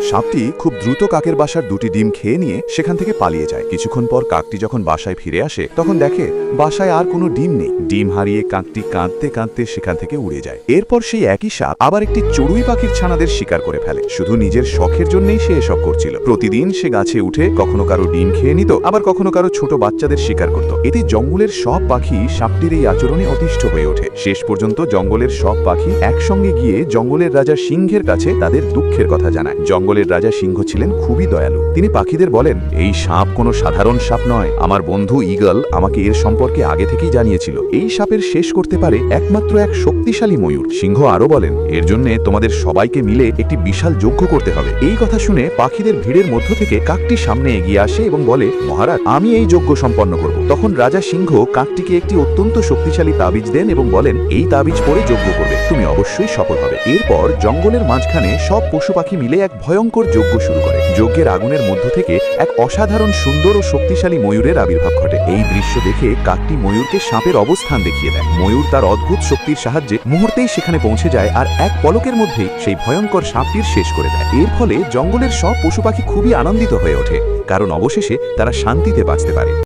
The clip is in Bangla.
সাপটি খুব দ্রুত কাকের বাসার দুটি ডিম খেয়ে নিয়ে সেখান থেকে পালিয়ে যায়। কিছুক্ষণ পর কাকটি যখন বাসায় ফিরে আসে তখন দেখে বাসায় আর কোনো ডিম নেই। ডিম হারিয়ে কাকটি কাঁদতে কাঁদতে সেখান থেকে উড়ে যায়। এরপর সেই একই সাপ আবার একটি চড়ুই পাখির ছানাদের শিকার করে ফেলে। শুধু নিজের শখের জন্যই সে এসব করছিল। প্রতিদিন সে গাছে উঠে কখনো কারো ডিম খেয়ে নিত, আবার কখনো কারো ছোট বাচ্চাদের শিকার করত। এতে জঙ্গলের সব পাখি সাপটির এই আচরণে অতিষ্ঠ হয়ে ওঠে। শেষ পর্যন্ত জঙ্গলের সব পাখি একসঙ্গে গিয়ে জঙ্গলের রাজা সিংহের কাছে তাদের দুঃখের কথা জানায়। জঙ্গলের রাজা সিংহ ছিলেন খুবই দয়ালু। তিনি পাখিদের বলেন, এই সাপ কোনো সাধারণ সাপ নয়। আমার বন্ধু ঈগল আমাকে এর সম্পর্কে আগে থেকেই জানিয়েছিল। এই সাপের শেষ করতে পারে একমাত্র এক শক্তিশালী ময়ূর। সিংহ আরো বলেন, এর জন্য তোমাদের সবাইকে মিলে একটি বিশাল যজ্ঞ করতে হবে। এই কথা শুনে পাখিদের ভিড়ের মধ্য থেকে কাকটি সামনে এগিয়ে আসে এবং বলে, মহারাজ, আমি এই যজ্ঞ সম্পন্ন করব। তখন রাজা সিংহ কাকটিকে একটি অত্যন্ত শক্তিশালী তাবিজ দেন এবং বলেন, এই তাবিজ পরে যজ্ঞ করবে, তুমি অবশ্যই সফল হবে। এরপর জঙ্গলের মাঝখানে সব পশু পাখি মিলে এক ভয়ঙ্কর যজ্ঞ শুরু করে। যজ্ঞের আগুনের মধ্য থেকে এক অসাধারণ সুন্দর ও শক্তিশালী ময়ূরের আবির্ভাব ঘটে। এই দৃশ্য দেখে কাকটি ময়ূরকে সাপের অবস্থান দেখিয়ে দেয়। ময়ূর তার অদ্ভুত শক্তির সাহায্যে মুহূর্তেই সেখানে পৌঁছে যায় আর এক পলকের মধ্যেই সেই ভয়ঙ্কর সাপটির শেষ করে দেয়। এর ফলে জঙ্গলের সব পশু পাখি খুবই আনন্দিত হয়ে ওঠে, কারণ অবশেষে তারা শান্তিতে বাঁচতে পারে।